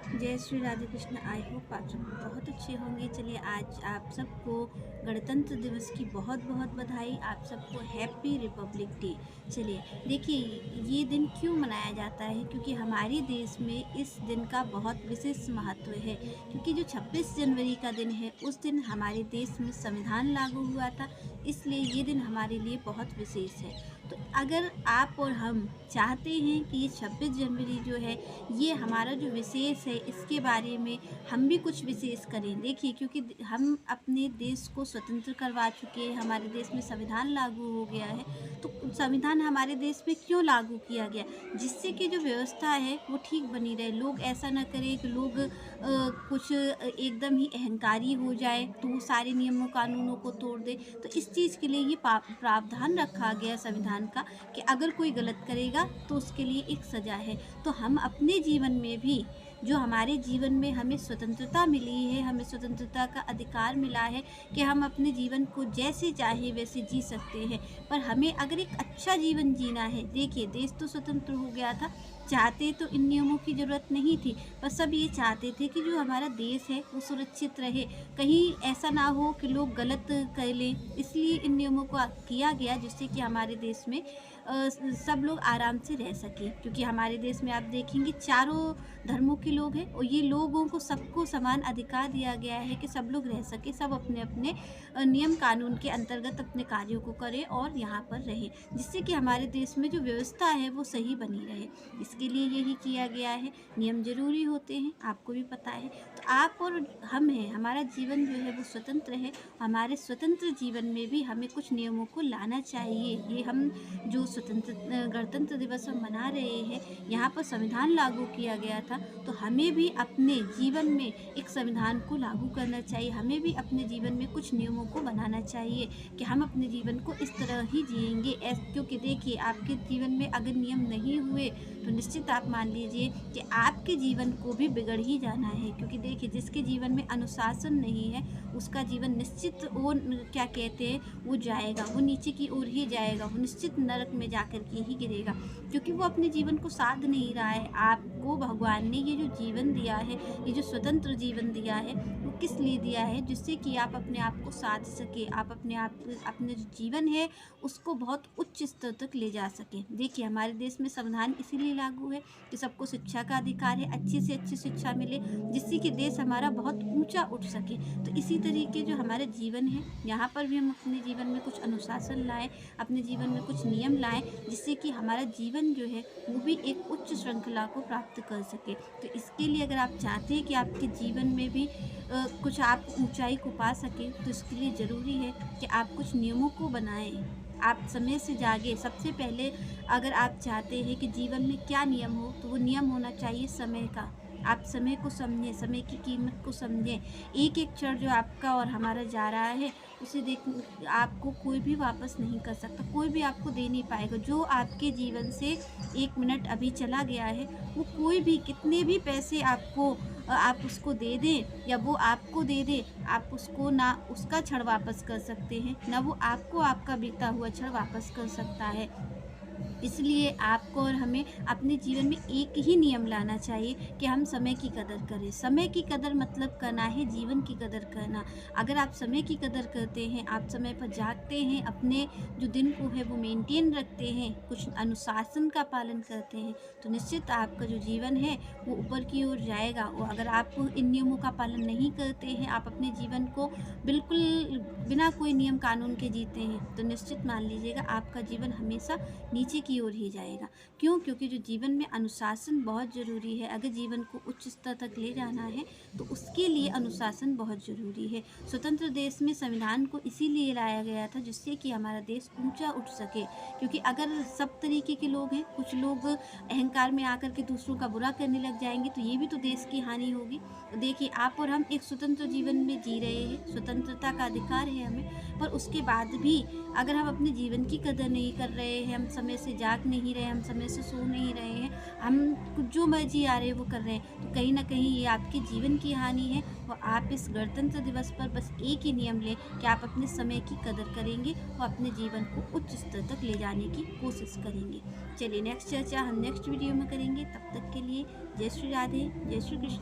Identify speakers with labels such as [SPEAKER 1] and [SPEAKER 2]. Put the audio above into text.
[SPEAKER 1] जय Shri Radhe Krishna. I hope आप सब बहुत अच्छे होंगे। चलिए आज आप सबको गणतंत्र दिवस की बहुत बहुत बधाई। आप सबको हैप्पी रिपब्लिक डे। चलिए देखिए ये दिन क्यों मनाया जाता है, क्योंकि हमारे देश में इस दिन का बहुत विशेष महत्व है। क्योंकि जो 26 जनवरी का दिन है उस दिन हमारे देश में संविधान लागू हुआ था, इसलिए ये दिन हमारे लिए बहुत विशेष है। तो अगर आप और हम चाहते हैं कि ये 26 जनवरी जो है ये हमारा जो विशेष है इसके बारे में हम भी कुछ विशेष करें। देखिए क्योंकि हम अपने देश को स्वतंत्र करवा चुके हैं, हमारे देश में संविधान लागू हो गया है। तो संविधान हमारे देश में क्यों लागू किया गया, जिससे कि जो व्यवस्था है वो ठीक बनी रहे। लोग ऐसा ना करें कि लोग कुछ एकदम ही अहंकारी हो जाए तो वो सारे नियमों कानूनों को तोड़ दे। तो इस चीज़ के लिए ये प्रावधान रखा गया संविधान का कि अगर कोई गलत करेगा तो उसके लिए एक सज़ा है। तो हम अपने जीवन में भी जो हमारे जीवन में हमें स्वतंत्रता मिली है, हमें स्वतंत्रता का अधिकार मिला है कि हम अपने जीवन को जैसे चाहे वैसे जी सकते हैं। पर हमें अगर एक अच्छा जीवन जीना है, देखिए देश तो स्वतंत्र हो गया था, चाहते तो इन नियमों की ज़रूरत नहीं थी, पर सब ये चाहते थे कि जो हमारा देश है वो सुरक्षित रहे, कहीं ऐसा ना हो कि लोग गलत कर लें। इसलिए इन नियमों को किया गया जिससे कि हमारे देश में सब लोग आराम से रह सकें। क्योंकि हमारे देश में आप देखेंगे चारों धर्मों के लोग हैं और ये लोगों को सबको समान अधिकार दिया गया है कि सब लोग रह सके, सब अपने अपने नियम कानून के अंतर्गत अपने कार्यों को करें और यहाँ पर रहें, जिससे कि हमारे देश में जो व्यवस्था है वो सही बनी रहे। इसके लिए यही किया गया है। नियम जरूरी होते हैं, आपको भी पता है। तो आप और हम हैं, हमारा जीवन जो है वो स्वतंत्र है। हमारे स्वतंत्र जीवन में भी हमें कुछ नियमों को लाना चाहिए। ये हम जो गणतंत्र दिवस हम मना रहे हैं, यहाँ पर संविधान लागू किया गया था, तो हमें भी अपने जीवन में एक संविधान को लागू करना चाहिए। हमें भी अपने जीवन में कुछ नियमों को बनाना चाहिए कि हम अपने जीवन को इस तरह ही जिएंगे। क्योंकि देखिए आपके जीवन में अगर नियम नहीं हुए तो निश्चित आप मान लीजिए कि आपके जीवन को भी बिगड़ ही जाना है। क्योंकि देखिए जिसके जीवन में अनुशासन नहीं है उसका जीवन निश्चित वो क्या कहते हैं वो जाएगा, वो नीचे की ओर ही जाएगा, वो निश्चित नरक में जाकर के ही गिरेगा। क्योंकि वो अपने जीवन को साध नहीं रहा है। आपको भगवान ने ये जो जीवन दिया है, ये जो स्वतंत्र जीवन दिया है, वो किस लिए दिया है, जिससे कि आप अपने आप को साध सके, आप अपने जो जीवन है उसको बहुत उच्च स्तर तक ले जा सके। देखिए हमारे देश में संविधान इसीलिए लागू है कि सबको शिक्षा का अधिकार है, अच्छी से अच्छी शिक्षा मिले, जिससे कि देश हमारा बहुत ऊंचा उठ सके। तो इसी तरीके जो हमारा जीवन है यहाँ पर भी हम अपने जीवन में कुछ अनुशासन लाएं, अपने जीवन में कुछ नियम लाएं, जिससे कि हमारा जीवन जो है वो भी एक उच्च श्रृंखला को प्राप्त कर सके। तो इसके लिए अगर आप चाहते हैं कि आपके जीवन में भी कुछ आप ऊंचाई को पा सकें, तो इसके लिए ज़रूरी है कि आप कुछ नियमों को बनाएं। आप समय से जागे। सबसे पहले अगर आप चाहते हैं कि जीवन में क्या नियम हो, तो वो नियम होना चाहिए समय का। आप समय को समझें, समय की कीमत को समझें। एक एक क्षण जो आपका और हमारा जा रहा है उसे देख आपको कोई भी वापस नहीं कर सकता, कोई भी आपको दे नहीं पाएगा। जो आपके जीवन से 1 मिनट अभी चला गया है वो कोई भी कितने भी पैसे आपको आप उसको दे दें या वो आपको दे दे, आप उसको ना उसका क्षण वापस कर सकते हैं, ना वो आपको आपका बीता हुआ क्षण वापस कर सकता है। इसलिए आपको और हमें अपने जीवन में एक ही नियम लाना चाहिए कि हम समय की कदर करें। समय की कदर मतलब करना है जीवन की कदर करना। अगर आप समय की कदर करते हैं, आप समय पर जागते हैं, अपने जो दिन को है वो मेंटेन रखते हैं, कुछ अनुशासन का पालन करते हैं, तो निश्चित आपका जो जीवन है वो ऊपर की ओर जाएगा। और अगर आप इन नियमों का पालन नहीं करते हैं, आप अपने जीवन को बिल्कुल बिना कोई नियम कानून के जीते हैं, तो निश्चित मान लीजिएगा आपका जीवन हमेशा नीचे की ओर ही जाएगा। क्यों? क्योंकि जो जीवन में अनुशासन बहुत ज़रूरी है। अगर जीवन को उच्च स्तर तक ले जाना है तो उसके लिए अनुशासन बहुत ज़रूरी है। स्वतंत्र देश में संविधान को इसीलिए लाया गया था जिससे कि हमारा देश ऊंचा उठ सके। क्योंकि अगर सब तरीके के लोग हैं, कुछ लोग अहंकार में आकर के दूसरों का बुरा करने लग जाएंगे, तो ये भी तो देश की हानि होगी। तो देखिए आप और हम एक स्वतंत्र जीवन में जी रहे हैं, स्वतंत्रता का अधिकार है हमें, पर उसके बाद भी अगर हम अपने जीवन की कदर नहीं कर रहे हैं, हम समय से जाग नहीं रहे, हम समय से सो नहीं रहे हैं, हम कुछ जो मर्जी आ रहे हैं वो कर रहे हैं, तो कहीं ना कहीं ये आपके जीवन की हानि है। और आप इस गणतंत्र दिवस पर बस एक ही नियम लें कि आप अपने समय की कदर करेंगे और अपने जीवन को उच्च स्तर तक ले जाने की कोशिश करेंगे। चलिए नेक्स्ट चर्चा हम नेक्स्ट वीडियो में करेंगे। तब तक के लिए जय श्री राधे, जय श्री कृष्ण।